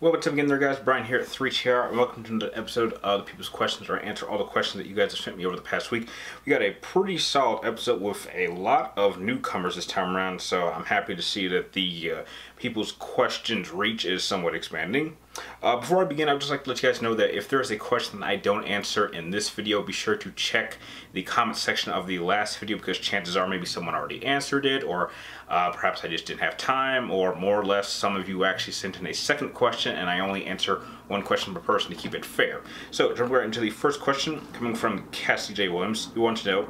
Welcome again there, guys. Brian here at 3TR, and welcome to the episode of the People's Questions, where I answer all the questions that you guys have sent me over the past week. We got a pretty solid episode with a lot of newcomers this time around, so I'm happy to see that the People's Questions reach is somewhat expanding. Before I begin, I would just like to let you guys know that if there is a question that I don't answer in this video, be sure to check the comment section of the last video, because chances are maybe someone already answered it, or perhaps I just didn't have time, or more or less some of you actually sent in a second question and I only answer one question per person to keep it fair. So, jumping right into the first question, coming from Cassie J. Williams, who wants to know,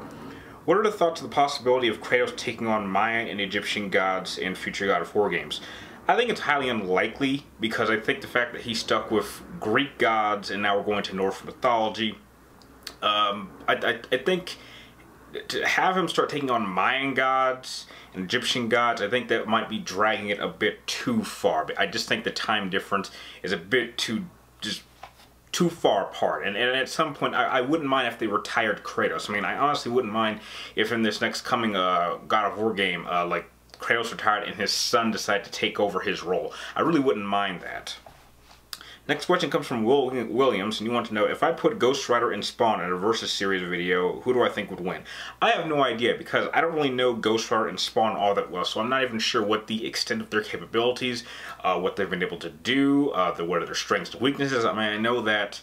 what are the thoughts of the possibility of Cleos taking on Mayan and Egyptian gods in future God of War games? I think it's highly unlikely, because I think the fact that he stuck with Greek gods and now we're going to Norse mythology, I think to have him start taking on Mayan gods and Egyptian gods, I think that might be dragging it a bit too far. But I just think the time difference is a bit too far apart. And at some point, I wouldn't mind if they retired Kratos. I mean, I honestly wouldn't mind if in this next coming God of War game, like, Cleos retired and his son decided to take over his role. I really wouldn't mind that. Next question comes from Williams, and you want to know, if I put Ghost Rider and Spawn in a Versus series video, who do I think would win? I have no idea, because I don't really know Ghost Rider and Spawn all that well, so I'm not even sure what the extent of their capabilities, what they've been able to do, what are their strengths and weaknesses. I mean, I know that,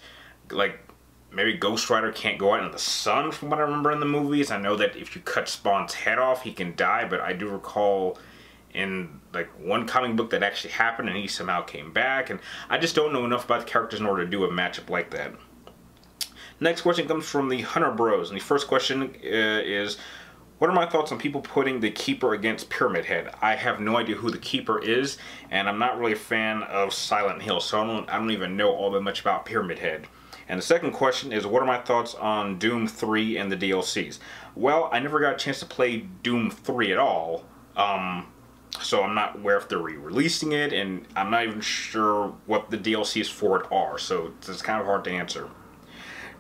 like, maybe Ghost Rider can't go out in the sun, from what I remember in the movies. I know that if you cut Spawn's head off, he can die, but I do recall in like one comic book that actually happened and he somehow came back, and I just don't know enough about the characters in order to do a matchup like that. Next question comes from the Hunter Bros, and the first question is, what are my thoughts on people putting the Keeper against Pyramid Head? I have no idea who the Keeper is, and I'm not really a fan of Silent Hill, so I don't even know all that much about Pyramid Head. And the second question is, what are my thoughts on Doom 3 and the DLCs? Well, I never got a chance to play Doom 3 at all, so I'm not aware if they're re-releasing it, and I'm not even sure what the DLCs for it are, so it's kind of hard to answer.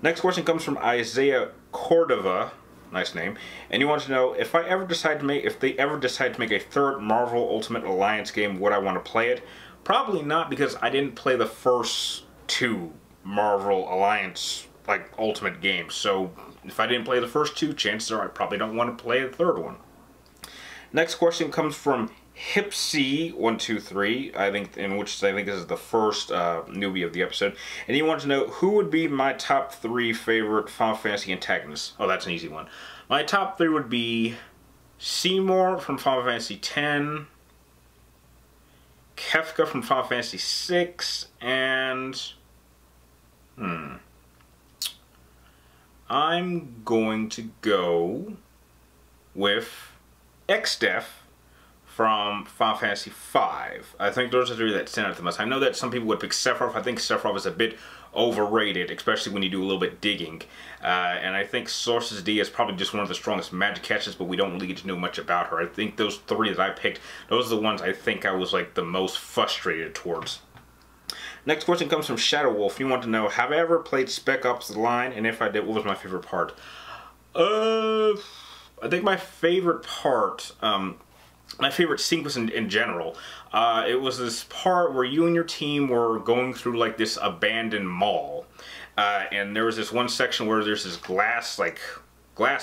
Next question comes from Isaiah Cordova, nice name, and you want to know, if they ever decide to make a third Marvel Ultimate Alliance game, would I want to play it? Probably not, because I didn't play the first two Marvel Alliance like Ultimate games, so if I didn't play the first two, chances are I probably don't want to play the third one. Next question comes from Hipsy123, which I think is the first newbie of the episode, and he wants to know, who would be my top 3 favorite Final Fantasy antagonists? Oh, that's an easy one. My top 3 would be Seymour from Final Fantasy X, Kefka from Final Fantasy VI, and I'm going to go with Exdef from Final Fantasy V. I think those are the 3 that stand out the most. I know that some people would pick Sephiroth. I think Sephiroth is a bit overrated, especially when you do a little bit digging. And I think Sources D is probably just one of the strongest magic catches, but we don't really get to know much about her. I think those 3 that I picked, those are the ones I think I was like the most frustrated towards. Next question comes from Shadow Wolf. You want to know, have I ever played Spec Ops: The Line? And if I did, what was my favorite part? I think my favorite part, my favorite sequence in general, it was this part where you and your team were going through like this abandoned mall. And there was this one section where there's this glass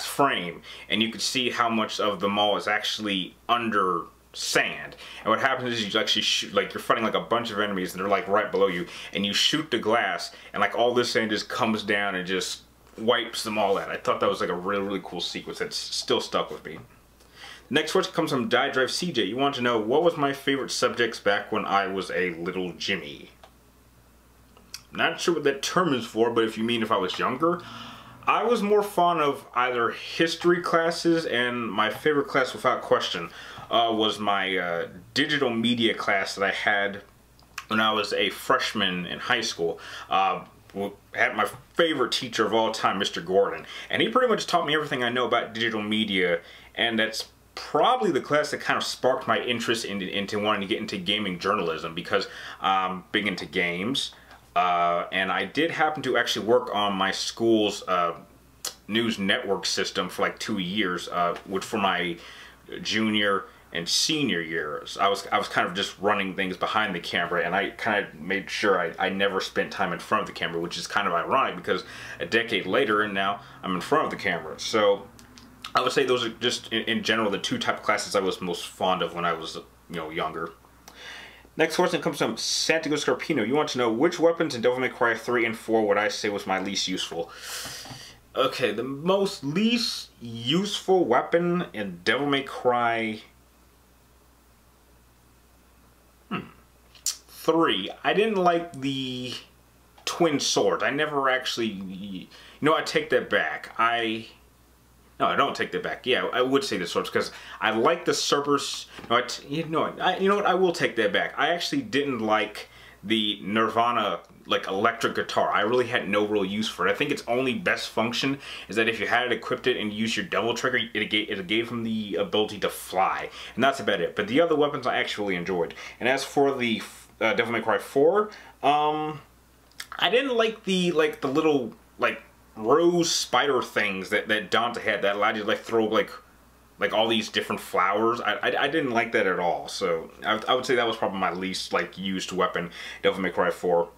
frame, and you could see how much of the mall is actually under sand. And what happens is you actually shoot, like, you're fighting like a bunch of enemies and they're like right below you, and you shoot the glass, and like all this sand just comes down and just wipes them all out. I thought that was like a really cool sequence that's still stuck with me. Next question comes from Die Drive CJ. You want to know, what was my favorite subjects back when I was a little Jimmy? Not sure what that term is for, but if you mean if I was younger, I was more fond of either history classes, and my favorite class without question was my digital media class that I had when I was a freshman in high school. Had my favorite teacher of all time, Mr. Gordon, and he pretty much taught me everything I know about digital media, and that's probably the class that kind of sparked my interest into wanting to get into gaming journalism, because I'm big into games, and I did happen to actually work on my school's news network system for like 2 years, which for my junior in senior years. I was kind of just running things behind the camera, and I kind of made sure I never spent time in front of the camera, which is kind of ironic because a decade later and now I'm in front of the camera. So I would say those are just in general the two type of classes I was most fond of when I was, you know, younger. Next question comes from Santiago Scarpino. You want to know which weapons in Devil May Cry 3 and 4 would I say was my least useful? Okay, the most least useful weapon in Devil May Cry 3. I didn't like the twin swords. I never actually... You know, I take that back. No, I don't take that back. Yeah, I would say the swords because I like the Cerberus. No, you know what? I will take that back. I actually didn't like the Nirvana like electric guitar. I really had no real use for it. I think its only best function is that if you had it equipped it and used your double trigger, it gave him the ability to fly, and that's about it. But the other weapons I actually enjoyed. And as for the Devil May Cry 4, I didn't like the little rose spider things that Dante had that allowed you to like throw like all these different flowers. I didn't like that at all. So I would say that was probably my least used weapon, Devil May Cry 4.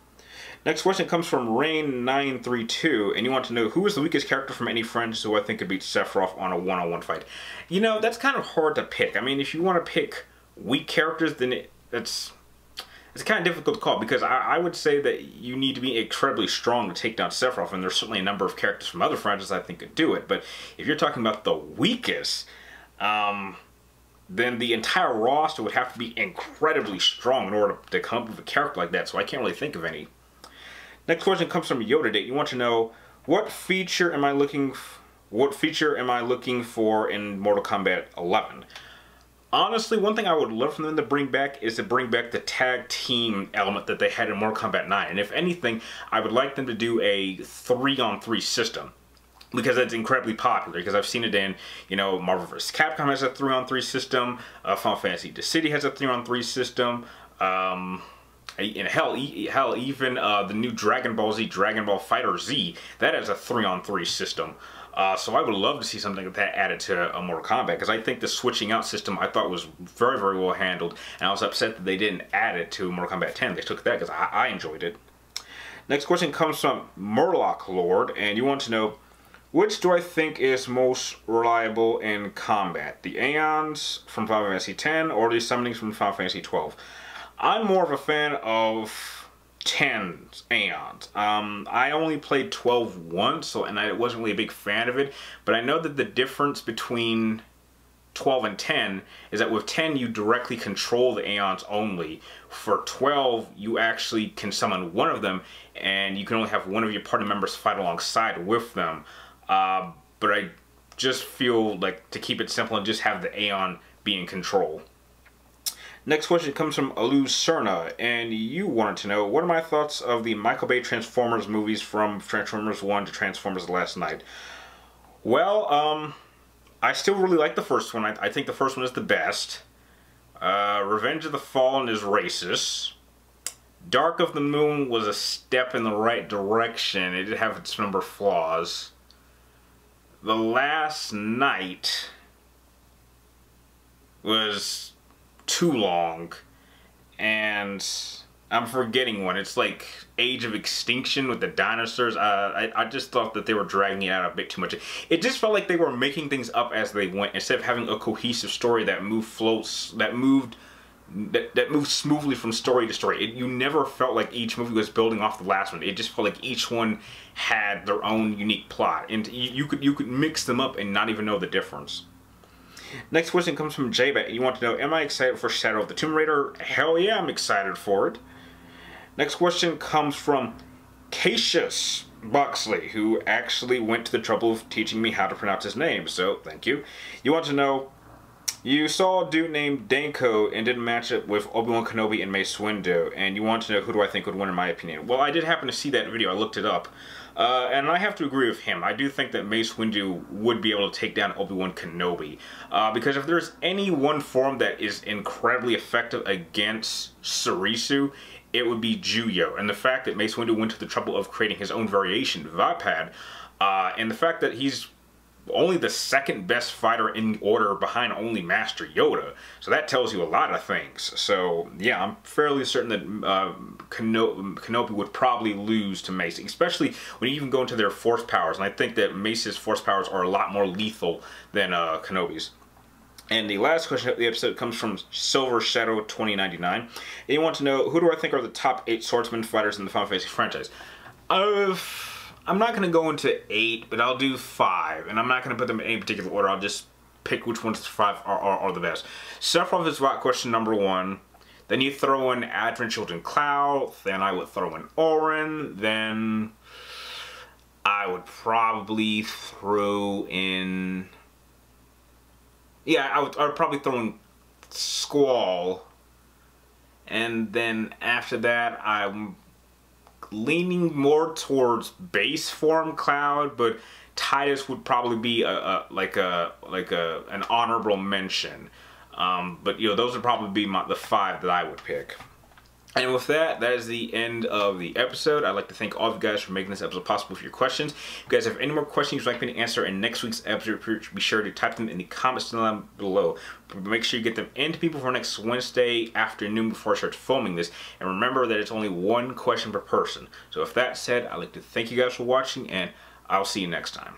Next question comes from Rain932, and you want to know who is the weakest character from any friends who I think could beat Sephiroth on a one-on-one fight. You know, that's kind of hard to pick. I mean, if you want to pick weak characters, then it's kind of difficult to call, because I would say that you need to be incredibly strong to take down Sephiroth, and there's certainly a number of characters from other franchises I think could do it. But if you're talking about the weakest, then the entire roster would have to be incredibly strong in order to come up with a character like that, so I can't really think of any. Next question comes from Yoda Date. You want to know what feature am I looking for in Mortal Kombat 11? Honestly, one thing I would love for them to bring back is to bring back the tag team element that they had in Mortal Kombat 9. And if anything, I would like them to do a 3-on-3 system, because that's incredibly popular. Because I've seen it in, you know, Marvel vs. Capcom has a 3-on-3 system. Final Fantasy The City has a 3-on-3 system. And hell, even the new Dragon Ball Z, Dragon Ball Fighter Z, that has a 3-on-3 system. So I would love to see something like that added to Mortal Kombat, because I think the switching out system I thought was very, very well handled, and I was upset that they didn't add it to Mortal Kombat 10. They took that because I enjoyed it. Next question comes from Morlock Lord, and you want to know, which do I think is most reliable in combat? The Aeons from Final Fantasy X or the summonings from Final Fantasy XII? I'm more of a fan of 10's Aeons. I only played 12 once, and I wasn't really a big fan of it, but I know that the difference between 12 and 10 is that with 10 you directly control the Aeons only. For 12 you actually can summon one of them, and you can only have one of your party members fight alongside with them. But I just feel like to keep it simple and just have the Aeon be in control. Next question comes from Alu Cerna, and you wanted to know, what are my thoughts of the Michael Bay Transformers movies from Transformers 1 to Transformers Last Night? Well, I still really like the first one. I think the first one is the best. Revenge of the Fallen is racist. Dark of the Moon was a step in the right direction. It did have its number of flaws. The Last Night was too long, and I'm forgetting one. It's like Age of Extinction with the dinosaurs. I just thought that they were dragging it out a bit too much. It just felt like they were making things up as they went, instead of having a cohesive story that moved smoothly from story to story. You never felt like each movie was building off the last one. It just felt like each one had their own unique plot, and you could mix them up and not even know the difference. Next question comes from J-Bet. You want to know, am I excited for Shadow of the Tomb Raider? Hell yeah, I'm excited for it. Next question comes from Cassius Buxley, who actually went to the trouble of teaching me how to pronounce his name, so thank you. You want to know, you saw a dude named Danko and didn't match it with Obi-Wan Kenobi and Mace Windu, and you want to know who do I think would win in my opinion. Well, I did happen to see that video. I looked it up. And I have to agree with him. I do think that Mace Windu would be able to take down Obi-Wan Kenobi. Because if there's any one form that is incredibly effective against Sarisu, it would be Juyo. And the fact that Mace Windu went to the trouble of creating his own variation, Vipad, and the fact that he's only the second best fighter in order behind only Master Yoda. So that tells you a lot of things. So yeah, I'm fairly certain that Kenobi would probably lose to Mace, especially when you even go into their force powers. And I think that Mace's force powers are a lot more lethal than Kenobi's. And the last question of the episode comes from Silver Shadow 2099. They want to know, who do I think are the top 8 swordsman fighters in the Final Fantasy franchise? I'm not going to go into 8, but I'll do 5. And I'm not going to put them in any particular order. I'll just pick which ones 5 are the best. Sephiroth is question number 1. Then you throw in Advent Children Cloud. Then I would throw in Orin. Then I would probably throw in... yeah, I would probably throw in Squall. And then after that, I'm leaning more towards base form Cloud, but Titus would probably be an honorable mention. But you know, those would probably be the 5 that I would pick. And with that, that is the end of the episode. I'd like to thank all of you guys for making this episode possible for your questions. If you guys have any more questions you'd like me to answer in next week's episode, be sure to type them in the comments down below. Make sure you get them into people for next Wednesday afternoon before I start filming this. And remember that it's only 1 question per person. So with that said, I'd like to thank you guys for watching, and I'll see you next time.